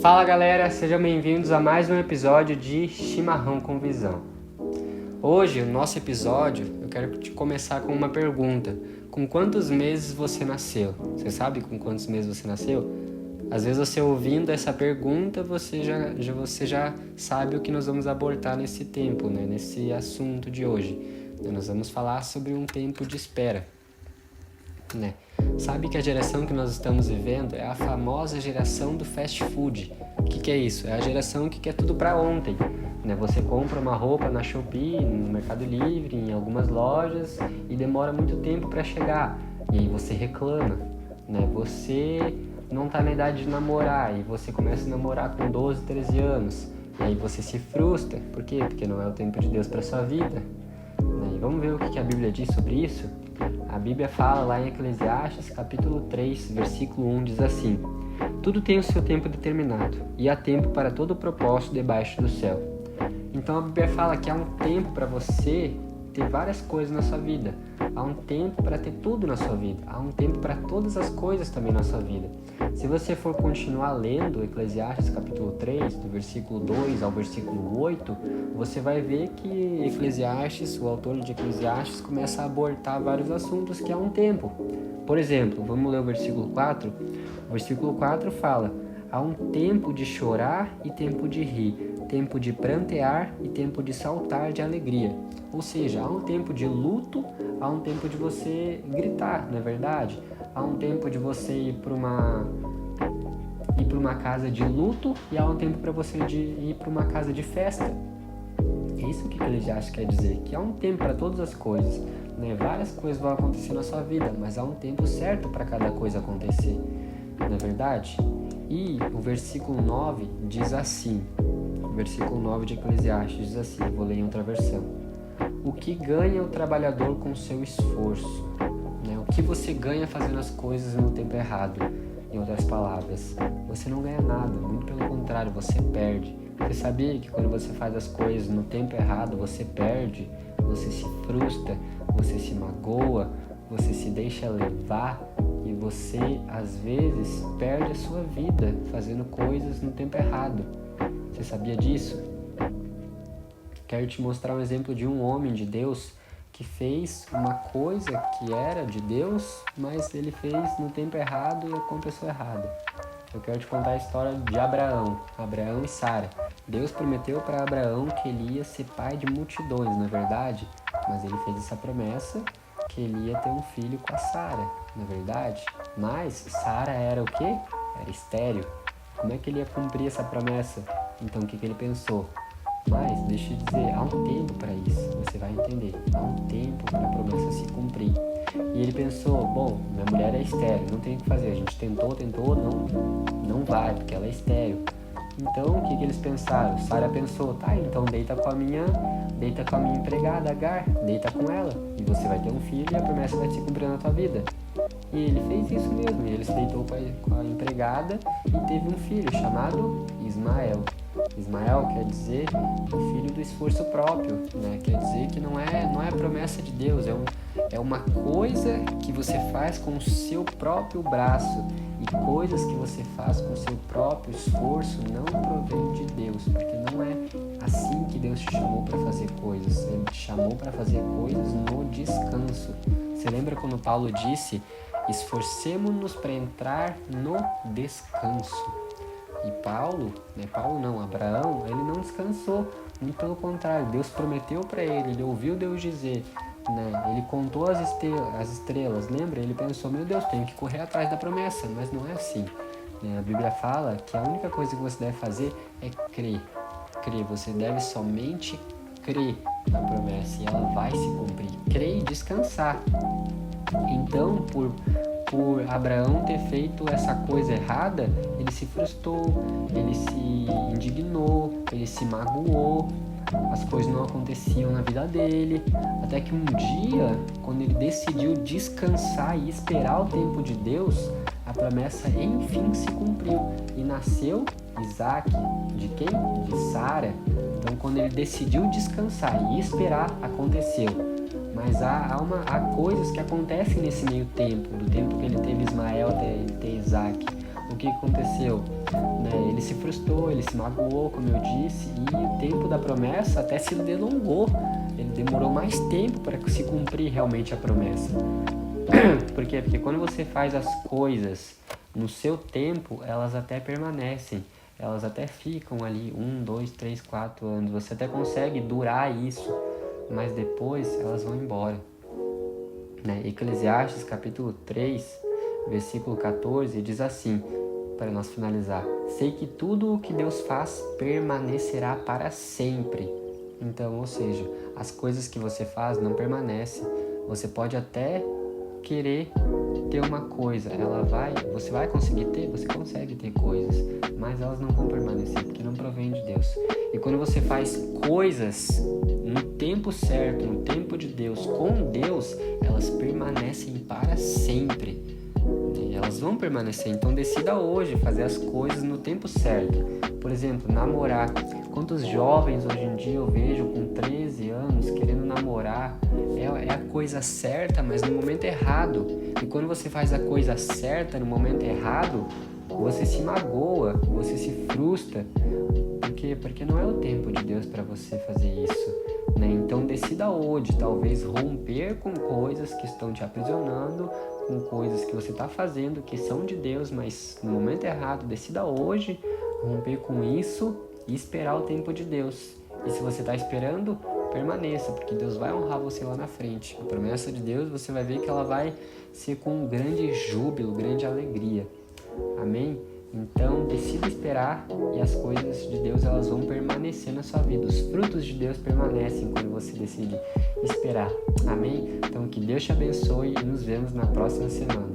Fala galera, sejam bem-vindos a mais um episódio de Chimarrão com Visão. Hoje, o nosso episódio, eu quero te começar com uma pergunta. Com quantos meses você nasceu? Você sabe com quantos meses você nasceu? Às vezes você ouvindo essa pergunta, você já sabe o que nós vamos abordar nesse tempo, né? Nesse assunto de hoje. Nós vamos falar sobre um tempo de espera, né? Sabe que a geração que nós estamos vivendo é a famosa geração do fast food. O que é isso? É a geração que quer tudo para ontem, né? Você compra uma roupa na Shopee, no Mercado Livre, em algumas lojas e demora muito tempo para chegar. E aí você reclama, né? Você não tá na idade de namorar e você começa a namorar com 12, 13 anos. E aí você se frustra. Por quê? Porque não é o tempo de Deus para sua vida. E vamos ver o que a Bíblia diz sobre isso? A Bíblia fala lá em Eclesiastes, capítulo 3, versículo 1, diz assim: tudo tem o seu tempo determinado, e há tempo para todo o propósito debaixo do céu. Então a Bíblia fala que há um tempo para você ter várias coisas na sua vida. Há um tempo para ter tudo na sua vida. Há um tempo para todas as coisas também na sua vida. Se você for continuar lendo Eclesiastes capítulo 3, do versículo 2 ao versículo 8, você vai ver que Eclesiastes, o autor de Eclesiastes, começa a abordar vários assuntos que há um tempo. Por exemplo, vamos ler o versículo 4. O versículo 4 fala: há um tempo de chorar e tempo de rir, tempo de prantear e tempo de saltar de alegria. Ou seja, há um tempo de luto, há um tempo de você gritar, não é verdade? Há um tempo de você ir para uma casa de luto e há um tempo para você ir para uma casa de festa. É isso que Eclesiastes quer dizer, que há um tempo para todas as coisas, né? Várias coisas vão acontecer na sua vida, mas há um tempo certo para cada coisa acontecer, não é verdade? E o versículo 9 diz assim, o versículo 9 de Eclesiastes diz assim, vou ler em outra versão: o que ganha o trabalhador com seu esforço? Né? O que você ganha fazendo as coisas no tempo errado? Em outras palavras, você não ganha nada, muito pelo contrário, você perde. Você sabia que quando você faz as coisas no tempo errado, você perde, você se frustra, você se magoa, você se deixa levar e você, às vezes, perde a sua vida fazendo coisas no tempo errado. Você sabia disso? Quero te mostrar um exemplo de um homem de Deus que fez uma coisa que era de Deus, mas ele fez no tempo errado e com a pessoa errada. Eu quero te contar a história de Abraão e Sara. Deus prometeu para Abraão que ele ia ser pai de multidões, não é verdade? Mas ele fez essa promessa que ele ia ter um filho com a Sara, não é verdade? Mas Sara era o quê? Era estéril. Como é que ele ia cumprir essa promessa? Então o que ele pensou? Mas, deixa eu dizer, há um tempo para isso, você vai entender. Há um tempo para a promessa se cumprir. E ele pensou, bom, minha mulher é estéril, não tem o que fazer. A gente tentou, não vai, porque ela é estéril. Então, o que eles pensaram? Sara pensou, tá, então deita com a minha empregada, Agar, deita com ela. E você vai ter um filho e a promessa vai se cumprir na tua vida. E ele fez isso mesmo, ele se deitou com a empregada e teve um filho chamado Ismael. Ismael quer dizer o filho do esforço próprio, né? Quer dizer que não é promessa de Deus, é uma coisa que você faz com o seu próprio braço, e coisas que você faz com o seu próprio esforço não provém de Deus, porque não é assim que Deus te chamou para fazer coisas. Ele te chamou para fazer coisas no descanso. Você lembra quando Paulo disse: esforcemo-nos para entrar no descanso? E Abraão, ele não descansou, muito pelo contrário, Deus prometeu para ele ouviu Deus dizer, né? Ele contou as estrelas, lembra? Ele pensou, meu Deus, tenho que correr atrás da promessa, mas não é assim, né? A Bíblia fala que a única coisa que você deve fazer é crer, você deve somente crer na promessa e ela vai se cumprir, crer e descansar. Então, por Abraão ter feito essa coisa errada, ele se frustrou, ele se indignou, ele se magoou, as coisas não aconteciam na vida dele, até que um dia, quando ele decidiu descansar e esperar o tempo de Deus, a promessa enfim se cumpriu e nasceu Isaac. De quem? De Sara. Então, quando ele decidiu descansar e esperar, aconteceu. Mas há coisas que acontecem nesse meio tempo, do tempo que ele teve Ismael até ele ter Isaac. O que aconteceu? né? Ele se frustrou, ele se magoou, como eu disse, e o tempo da promessa até se delongou. Ele demorou mais tempo para se cumprir realmente a promessa. Por quê? Porque quando você faz as coisas no seu tempo, elas até permanecem. Elas até ficam ali 1, 2, 3, 4 anos. Você até consegue durar isso, mas depois elas vão embora, né? Eclesiastes capítulo 3, versículo 14, diz assim, para nós finalizar: sei que tudo o que Deus faz permanecerá para sempre. Então, ou seja, as coisas que você faz não permanecem. Você pode até querer ter uma coisa, você vai conseguir ter, você consegue ter coisas, mas elas não vão permanecer, porque não provém de Deus. E quando você faz coisas no tempo certo, no tempo de Deus, com Deus, elas permanecem para sempre. E elas vão permanecer. Então decida hoje fazer as coisas no tempo certo. Por exemplo, namorar. Quantos jovens hoje em dia eu vejo com 13 anos querendo namorar? É a coisa certa, mas no momento errado. E quando você faz a coisa certa no momento errado, você se magoa, você se frustra. Por quê? Porque não é o tempo de Deus para você fazer isso, né? Então decida hoje, talvez romper com coisas que estão te aprisionando, com coisas que você está fazendo que são de Deus, mas no momento errado. Decida hoje romper com isso e esperar o tempo de Deus. E se você está esperando, permaneça, porque Deus vai honrar você lá na frente. A promessa de Deus, você vai ver que ela vai ser com um grande júbilo, grande alegria. Amém? Então, decida esperar e as coisas de Deus, elas vão permanecer na sua vida. Os frutos de Deus permanecem quando você decide esperar. Amém? Então, que Deus te abençoe e nos vemos na próxima semana.